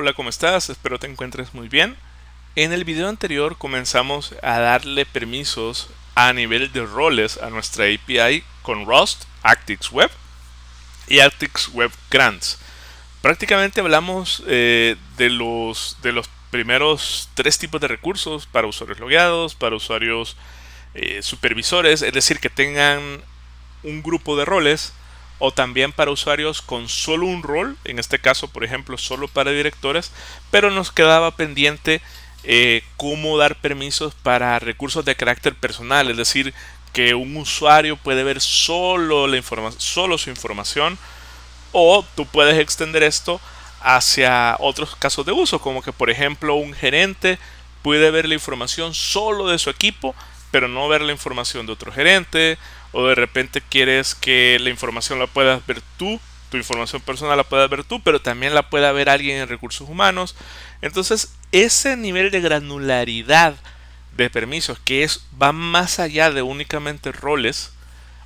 Hola, ¿cómo estás? Espero te encuentres muy bien. En el video anterior comenzamos a darle permisos a nivel de roles a nuestra API con Rust, Actix Web y Actix Web Grants. Prácticamente hablamos de los primeros tres tipos de recursos para usuarios logueados, para usuarios supervisores, es decir, que tengan un grupo de roles, o también para usuarios con solo un rol, en este caso por ejemplo solo para directores, pero nos quedaba pendiente cómo dar permisos para recursos de carácter personal, es decir, que un usuario puede ver solo solo su información, o tú puedes extender esto hacia otros casos de uso, como que por ejemplo un gerente puede ver la información solo de su equipo, pero no ver la información de otro gerente, o de repente quieres que la información la puedas ver tú, tu información personal la puedas ver tú, pero también la pueda ver alguien en recursos humanos. Entonces, ese nivel de granularidad de permisos va más allá de únicamente roles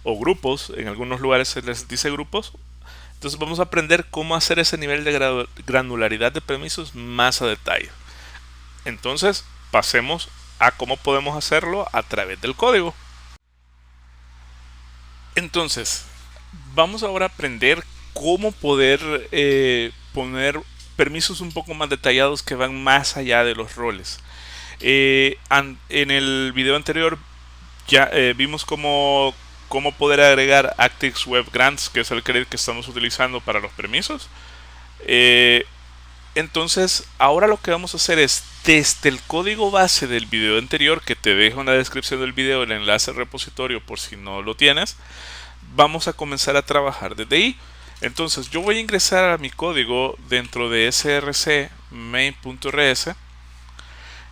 o grupos, en algunos lugares se les dice grupos. Entonces vamos a aprender cómo hacer ese nivel de granularidad de permisos más a detalle. Entonces pasemos a cómo podemos hacerlo a través del código. Entonces vamos ahora a aprender cómo poder poner permisos un poco más detallados que van más allá de los roles. En el video anterior ya vimos cómo poder agregar Actix Web Grants, que es el credit que estamos utilizando para los permisos. Eh, entonces, ahora lo que vamos a hacer es, desde el código base del video anterior, que te dejo en la descripción del video el enlace al repositorio por si no lo tienes, vamos a comenzar a trabajar desde ahí. Entonces, yo voy a ingresar a mi código dentro de src main.rs.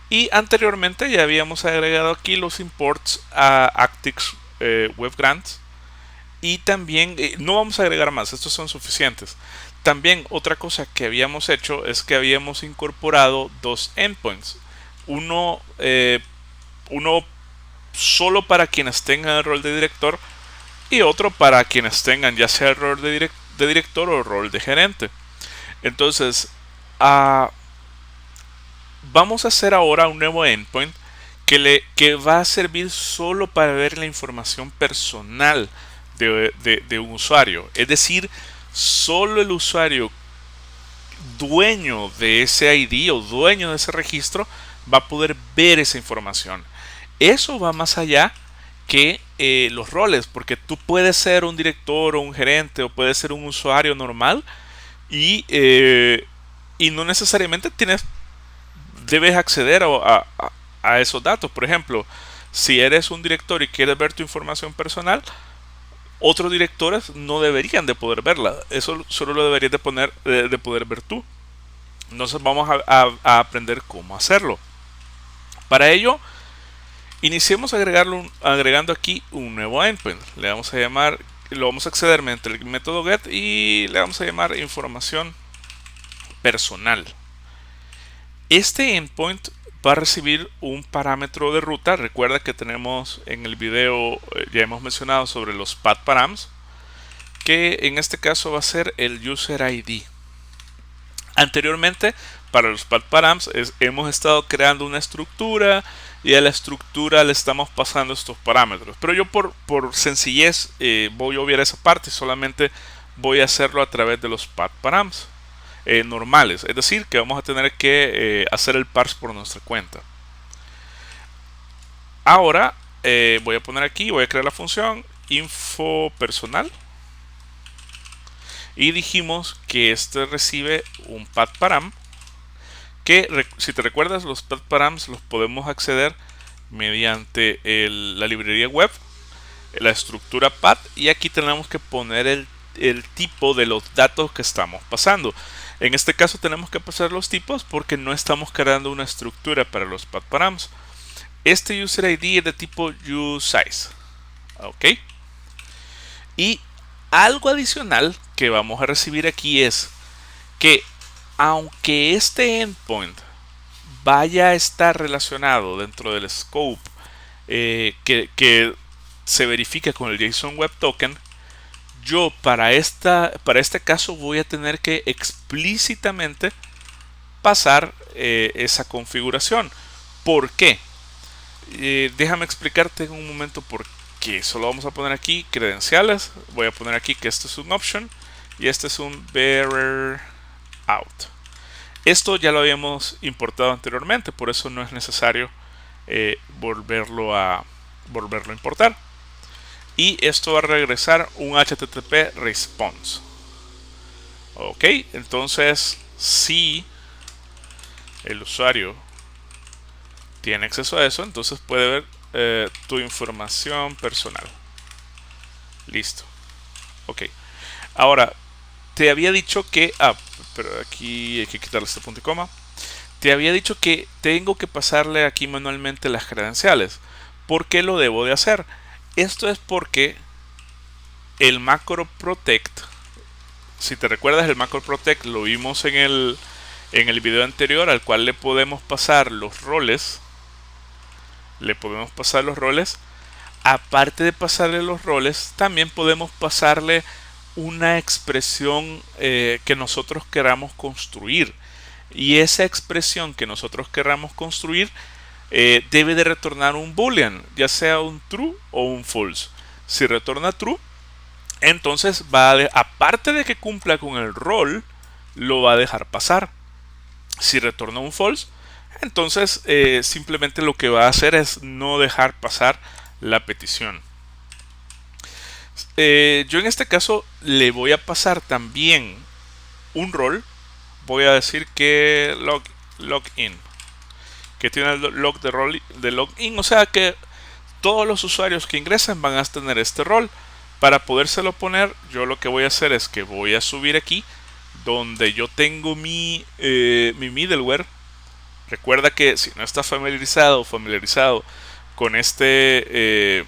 Y anteriormente ya habíamos agregado aquí los imports a Actix Web Grants. Y también, no vamos a agregar más, estos son suficientes. También otra cosa que habíamos hecho es que habíamos incorporado dos endpoints. Uno solo para quienes tengan el rol de director y otro para quienes tengan ya sea el rol de director o el rol de gerente. Entonces, uh, vamos a hacer ahora un nuevo endpoint que va a servir solo para ver la información personal de un usuario. Es decir, solo el usuario dueño de ese ID o dueño de ese registro va a poder ver esa información. Eso va más allá que los roles, porque tú puedes ser un director o un gerente o puedes ser un usuario normal y no necesariamente debes acceder a esos datos. Por ejemplo, si eres un director y quieres ver tu información personal, otros directores no deberían de poder verla. Eso solo lo deberías de poder ver tú. Entonces vamos a aprender cómo hacerlo. Para ello, iniciemos agregando aquí un nuevo endpoint. Lo vamos a acceder mediante el método get y le vamos a llamar información personal. Este endpoint va a recibir un parámetro de ruta. Recuerda que tenemos en el video, ya hemos mencionado sobre los path params, que en este caso va a ser el user ID. Anteriormente, para los path params hemos estado creando una estructura y a la estructura le estamos pasando estos parámetros. Pero yo por sencillez voy a obviar esa parte y solamente voy a hacerlo a través de los path params normales. Es decir, que vamos a tener que hacer el parse por nuestra cuenta. Ahora voy a poner aquí, voy a crear la función info personal. Y dijimos que este recibe un path param, que si te recuerdas, los path params los podemos acceder mediante la librería web, la estructura path, y aquí tenemos que poner el tipo de los datos que estamos pasando. En este caso tenemos que pasar los tipos porque no estamos creando una estructura para los path params. Este user ID es de tipo useSize. Ok. Y algo adicional que vamos a recibir aquí es que aunque este endpoint vaya a estar relacionado dentro del scope que se verifica con el JSON Web Token, yo para este caso voy a tener que explícitamente pasar esa configuración. ¿Por qué? Déjame explicarte en un momento por qué. Solo vamos a poner aquí credenciales. Voy a poner aquí que esto es un option y este es un bearer out. Esto ya lo habíamos importado anteriormente, por eso no es necesario volverlo a importar. Y esto va a regresar un HTTP response. Ok, entonces si el usuario tiene acceso a eso, entonces puede ver tu información personal. Listo. Ok. Ahora, te había dicho que... pero aquí hay que quitarle este punto y coma. Te había dicho que tengo que pasarle aquí manualmente las credenciales. ¿Por qué lo debo de hacer? Esto es porque el macro protect, si te recuerdas, el macro protect lo vimos en el video anterior, al cual le podemos pasar los roles. Aparte de pasarle los roles, también podemos pasarle una expresión que nosotros queramos construir. Y esa expresión que nosotros queramos construir debe de retornar un boolean, ya sea un true o un false. Si retorna true, entonces aparte de que cumpla con el rol, lo va a dejar pasar. Si retorna un false, entonces simplemente lo que va a hacer es no dejar pasar la petición. Yo en este caso le voy a pasar también un rol. Voy a decir que login, que tiene el log de login, o sea que todos los usuarios que ingresen van a tener este rol. Para podérselo poner, yo lo que voy a hacer es que voy a subir aquí donde yo tengo mi middleware. Recuerda que si no estás familiarizado con este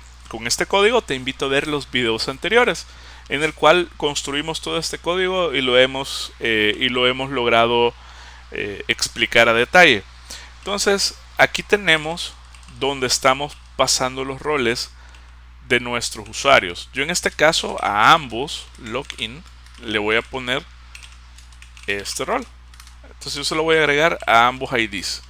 código, te invito a ver los videos anteriores en el cual construimos todo este código y lo hemos logrado explicar a detalle. Entonces aquí tenemos donde estamos pasando los roles de nuestros usuarios. Yo en este caso a ambos login le voy a poner este rol. Entonces yo se lo voy a agregar a ambos IDs.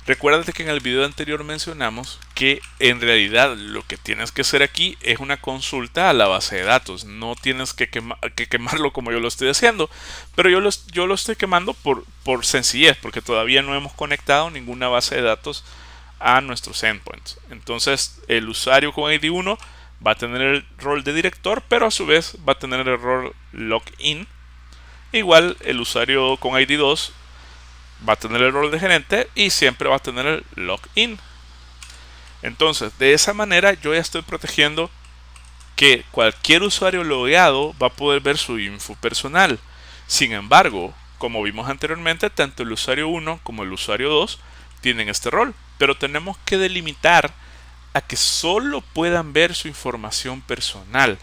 Recuérdate que en el video anterior mencionamos que en realidad lo que tienes que hacer aquí es una consulta a la base de datos. No tienes que quemarlo como yo lo estoy haciendo, pero yo lo estoy quemando por sencillez, porque todavía no hemos conectado ninguna base de datos a nuestros endpoints. Entonces el usuario con ID 1 va a tener el rol de director, pero a su vez va a tener el rol login. Igual el usuario con ID 2 va a tener el rol de gerente y siempre va a tener el login. Entonces, de esa manera yo ya estoy protegiendo que cualquier usuario logueado va a poder ver su info personal. Sin embargo, como vimos anteriormente, tanto el usuario 1 como el usuario 2 tienen este rol, pero tenemos que delimitar a que solo puedan ver su información personal.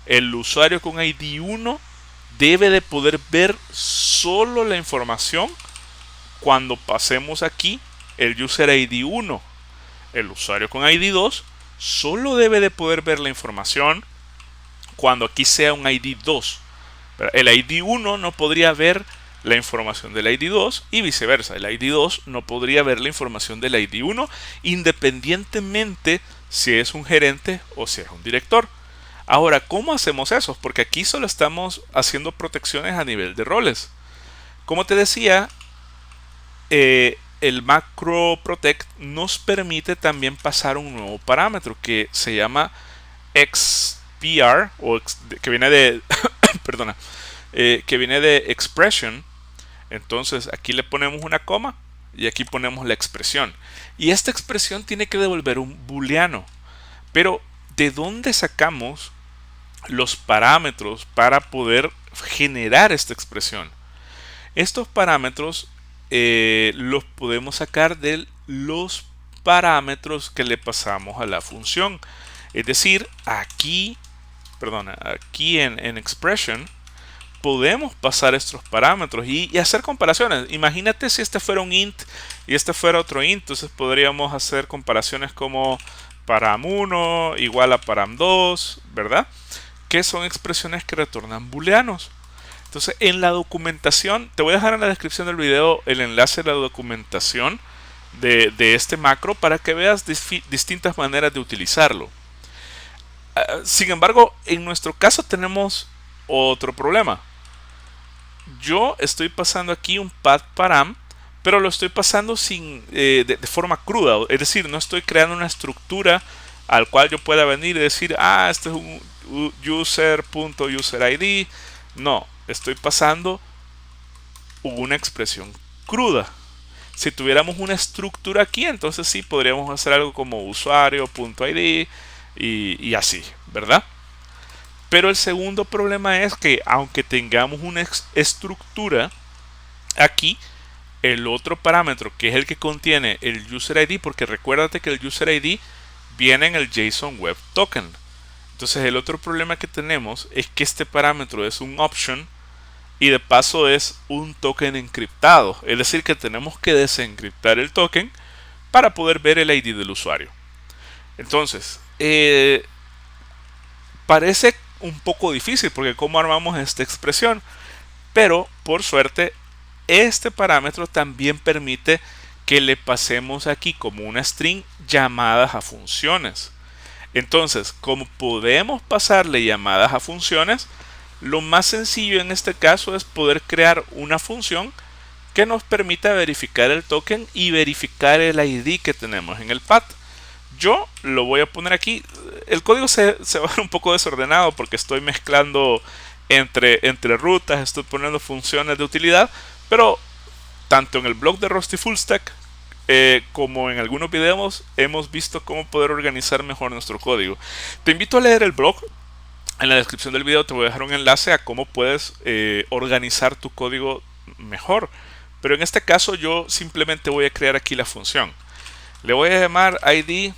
El usuario con ID 1 debe de poder ver solo la información cuando pasemos aquí el user ID 1. El usuario con ID 2 solo debe de poder ver la información cuando aquí sea un ID 2. El ID 1 no podría ver la información del ID 2 y viceversa. El ID 2 no podría ver la información del ID 1 independientemente si es un gerente o si es un director. Ahora, ¿cómo hacemos eso? Porque aquí solo estamos haciendo protecciones a nivel de roles. Como te decía, el macro protect nos permite también pasar un nuevo parámetro que se llama XPR, que viene de perdona, que viene de expression. Entonces aquí le ponemos una coma y aquí ponemos la expresión, y esta expresión tiene que devolver un booleano. Pero ¿de dónde sacamos los parámetros para poder generar esta expresión? Estos parámetros los podemos sacar de los parámetros que le pasamos a la función. Es decir, aquí en expression podemos pasar estos parámetros y hacer comparaciones. Imagínate si este fuera un int y este fuera otro int. Entonces podríamos hacer comparaciones como param1 igual a param2, ¿verdad? Que son expresiones que retornan booleanos. Entonces, en la documentación, te voy a dejar en la descripción del video el enlace a la documentación de este macro para que veas distintas maneras de utilizarlo. Sin embargo, en nuestro caso tenemos otro problema. Yo estoy pasando aquí un path param, pero lo estoy pasando de forma cruda. Es decir, no estoy creando una estructura al cual yo pueda venir y decir, este es un user.userid. No, estoy pasando una expresión cruda. Si tuviéramos una estructura aquí, entonces sí podríamos hacer algo como usuario.id y así, ¿verdad? Pero el segundo problema es que aunque tengamos una estructura aquí, el otro parámetro que es el que contiene el user ID, porque recuérdate que el user ID viene en el JSON Web Token. Entonces el otro problema que tenemos es que este parámetro es un option y de paso es un token encriptado. Es decir, que tenemos que desencriptar el token para poder ver el ID del usuario. Entonces, parece un poco difícil porque cómo armamos esta expresión. Pero por suerte, este parámetro también permite que le pasemos aquí como una string llamadas a funciones. Entonces, como podemos pasarle llamadas a funciones, lo más sencillo en este caso es poder crear una función que nos permita verificar el token y verificar el ID que tenemos en el path. Yo lo voy a poner aquí. El código se va a ver un poco desordenado porque estoy mezclando entre rutas, estoy poniendo funciones de utilidad, pero tanto en el blog de Rusty Full Stack como en algunos videos hemos visto cómo poder organizar mejor nuestro código. Te invito a leer el blog. En la descripción del video te voy a dejar un enlace a cómo puedes organizar tu código mejor. Pero en este caso yo simplemente voy a crear aquí la función. Le voy a llamar ID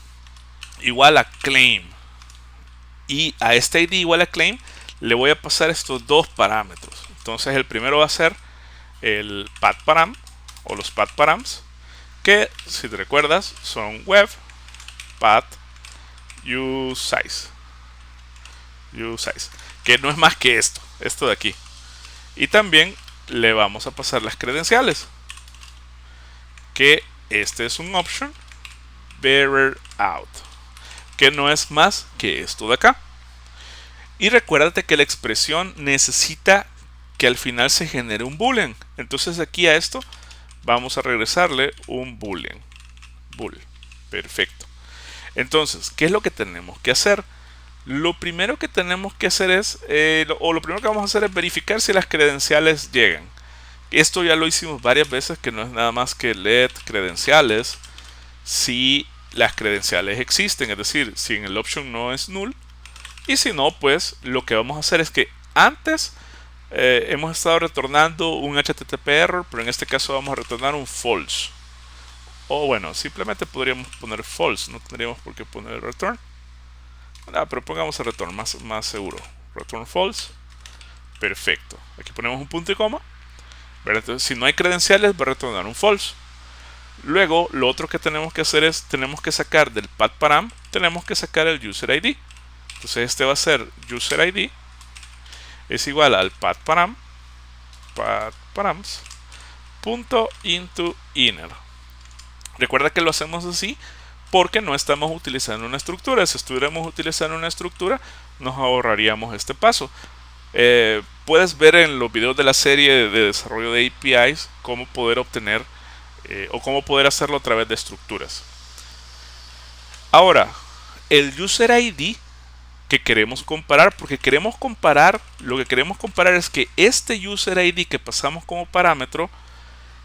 igual a claim. Y a este ID igual a claim le voy a pasar estos dos parámetros. Entonces el primero va a ser el path param o los path params, que si te recuerdas son web path usize, que no es más que esto de aquí. Y también le vamos a pasar las credenciales, que este es un option bearer out, que no es más que esto de acá. Y recuérdate que la expresión necesita que al final se genere un boolean. Entonces aquí a esto vamos a regresarle un boolean. Perfecto. Entonces, ¿qué es lo que tenemos que hacer? Lo primero que tenemos que hacer es, lo primero que vamos a hacer es verificar si las credenciales llegan. Esto ya lo hicimos varias veces, que no es nada más que let credenciales si las credenciales existen, es decir, si en el option no es null. Y si no, pues lo que vamos a hacer es que antes hemos estado retornando un HTTP error, pero en este caso vamos a retornar un false. O bueno, simplemente podríamos poner false, no tendríamos por qué poner return. Pero pongamos el return, más seguro. Return false. Perfecto. Aquí ponemos un punto y coma. Entonces, si no hay credenciales, va a retornar un false. Luego, lo otro que tenemos que hacer es, tenemos que sacar del path param, tenemos que sacar el user ID. Entonces este va a ser user ID es igual al path params punto into inner. Recuerda que lo hacemos así porque no estamos utilizando una estructura. Si estuviéramos utilizando una estructura, nos ahorraríamos este paso. Puedes ver en los videos de la serie de desarrollo de APIs cómo poder obtener o cómo poder hacerlo a través de estructuras. Ahora, el user ID que queremos comparar, porque lo que queremos comparar es que este user ID que pasamos como parámetro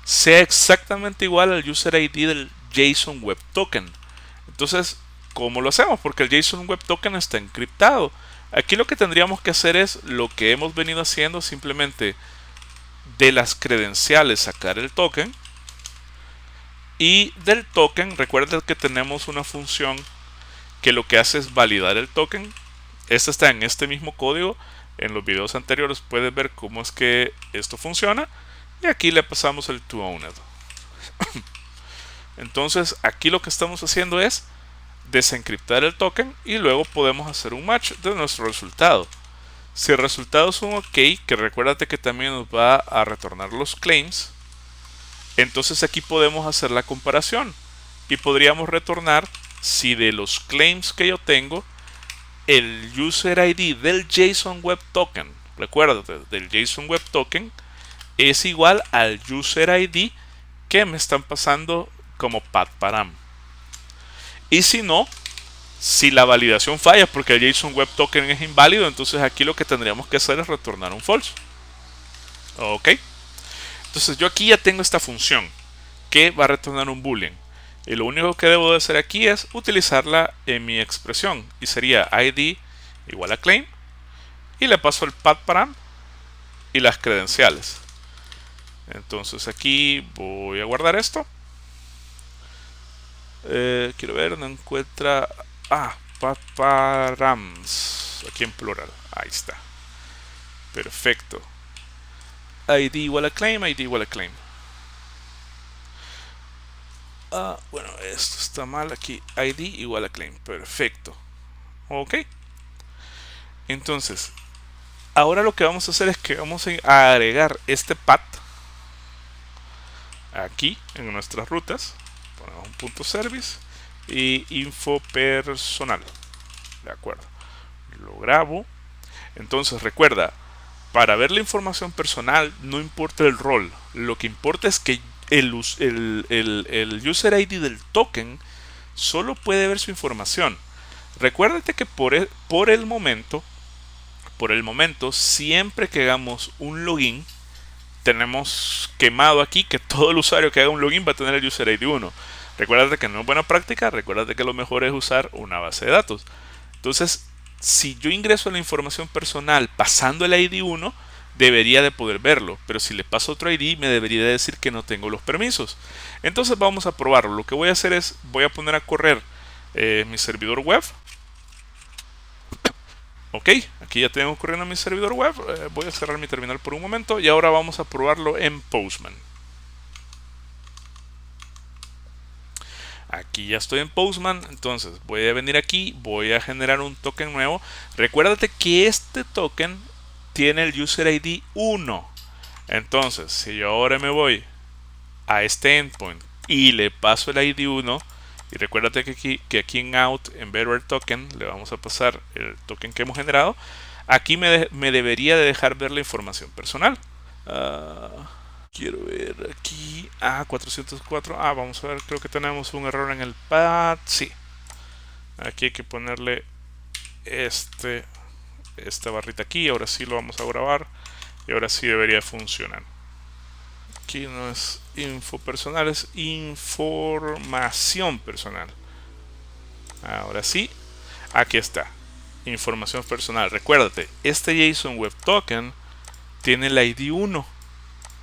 sea exactamente igual al user ID del JSON Web Token. Entonces, ¿cómo lo hacemos? Porque el JSON Web Token está encriptado. Aquí lo que tendríamos que hacer es lo que hemos venido haciendo, simplemente de las credenciales sacar el token, y del token recuerda que tenemos una función que lo que hace es validar el token. Esta está en este mismo código. En los videos anteriores puedes ver cómo es que esto funciona. Y aquí le pasamos el toOwned. Entonces aquí lo que estamos haciendo es desencriptar el token y luego podemos hacer un match de nuestro resultado. Si el resultado es un OK, que recuérdate que también nos va a retornar los claims, entonces aquí podemos hacer la comparación y podríamos retornar si de los claims que yo tengo, el user ID del JSON Web Token, recuérdate, del JSON Web Token es igual al user ID que me están pasando como path_param. Y si no, si la validación falla porque el JSON Web Token es inválido, entonces aquí lo que tendríamos que hacer es retornar un false. Ok. Entonces yo aquí ya tengo esta función que va a retornar un boolean. Y lo único que debo de hacer aquí es utilizarla en mi expresión. Y sería id igual a claim. Y le paso el path_param y las credenciales. Entonces aquí voy a guardar esto. Quiero ver, no encuentra... path_params. Aquí en plural. Ahí está. Perfecto. ID igual a claim, ID igual a claim. Bueno, esto está mal aquí. ID igual a claim. Perfecto. Ok. Entonces, ahora lo que vamos a hacer es que vamos a agregar este path aquí en nuestras rutas. Ponemos un punto service y info personal. De acuerdo. Lo grabo. Entonces recuerda, para ver la información personal no importa el rol. Lo que importa es que el user ID del token solo puede ver su información. Recuérdate que por el momento, siempre que hagamos un login, tenemos quemado aquí que todo el usuario que haga un login va a tener el user ID 1. Recuérdate que no es buena práctica, recuérdate que lo mejor es usar una base de datos. Entonces, si yo ingreso la información personal pasando el ID 1, debería de poder verlo, pero si le paso otro ID me debería de decir que no tengo los permisos. Entonces vamos a probarlo. Lo que voy a hacer es, voy a poner a correr mi servidor web. Ok, aquí ya tengo corriendo mi servidor web. Voy a cerrar mi terminal por un momento y ahora vamos a probarlo en Postman. Aquí ya estoy en Postman, entonces voy a venir aquí, voy a generar un token nuevo. Recuérdate que este token tiene el user ID 1. Entonces, si yo ahora me voy a este endpoint y le paso el ID 1, y recuérdate que aquí en out, en bearer token, le vamos a pasar el token que hemos generado. Aquí me debería de dejar ver la información personal. Quiero ver aquí. 404. Vamos a ver, creo que tenemos un error en el path. Sí. Aquí hay que ponerle esta barrita aquí. Ahora sí lo vamos a grabar. Y ahora sí debería funcionar. Aquí no es info personal, es información personal. Ahora sí. Aquí está. Información personal. Recuérdate, este JSON Web Token tiene el ID 1.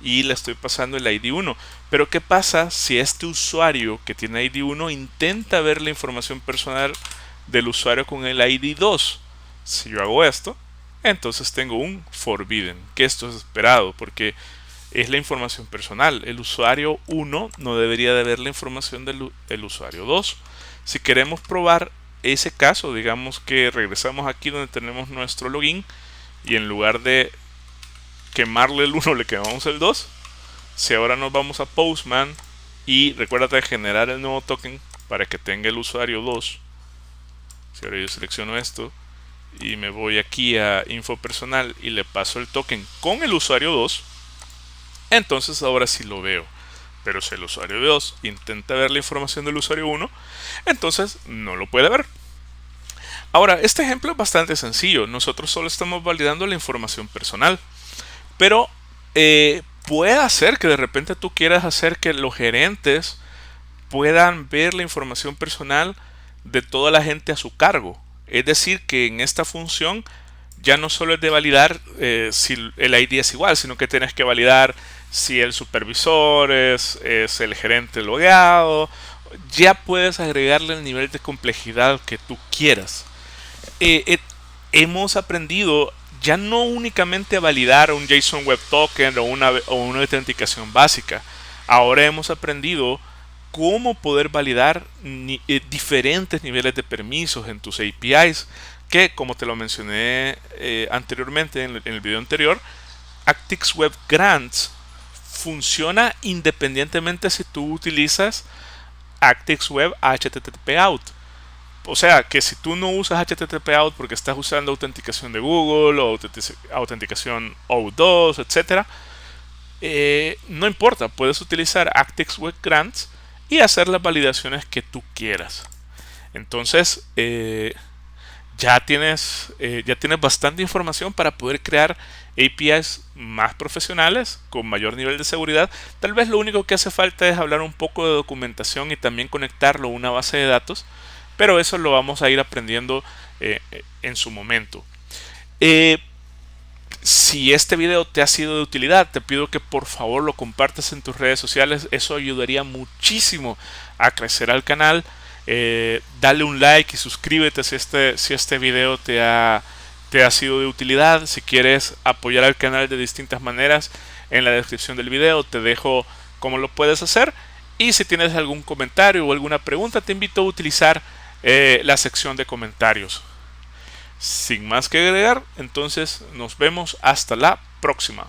Y le estoy pasando el ID 1. Pero ¿qué pasa si este usuario que tiene ID 1 intenta ver la información personal del usuario con el ID 2? Si yo hago esto, entonces tengo un forbidden, que esto es esperado porque es la información personal. El usuario 1 no debería de ver la información del usuario 2. Si queremos probar ese caso, digamos que regresamos aquí donde tenemos nuestro login y en lugar de quemarle el 1 le quemamos el 2. Si ahora nos vamos a Postman y recuérdate de generar el nuevo token para que tenga el usuario 2. Si ahora yo selecciono esto y me voy aquí a info personal y le paso el token con el usuario 2, entonces ahora sí lo veo. Pero si el usuario 2 intenta ver la información del usuario 1, entonces no lo puede ver. Ahora, este ejemplo es bastante sencillo. Nosotros solo estamos validando la información personal. Pero puede ser que de repente tú quieras hacer que los gerentes puedan ver la información personal de toda la gente a su cargo. Es decir, que en esta función ya no solo es de validar si el ID es igual, sino que tienes que validar si el supervisor es el gerente logueado. Ya puedes agregarle el nivel de complejidad que tú quieras. Hemos aprendido ya no únicamente a validar un JSON Web Token o una autenticación básica. Ahora hemos aprendido cómo poder validar diferentes niveles de permisos en tus APIs. que, como te lo mencioné anteriormente en el video anterior, Actix Web Grants funciona independientemente si tú utilizas Actix Web HTTP Out. O sea, que si tú no usas HTTP Out porque estás usando autenticación de Google o autenticación O2, etcétera, no importa, puedes utilizar Actix Web Grants y hacer las validaciones que tú quieras. Entonces, ya tienes bastante información para poder crear APIs más profesionales con mayor nivel de seguridad. Tal vez lo único que hace falta es hablar un poco de documentación y también conectarlo a una base de datos, pero eso lo vamos a ir aprendiendo en su momento. Si este video te ha sido de utilidad, te pido que por favor lo compartas en tus redes sociales. Eso ayudaría muchísimo a crecer al canal. Dale un like y suscríbete si este video te ha sido de utilidad. Si quieres apoyar al canal de distintas maneras, en la descripción del video te dejo cómo lo puedes hacer. Y si tienes algún comentario o alguna pregunta, te invito a utilizar la sección de comentarios. Sin más que agregar, entonces nos vemos hasta la próxima.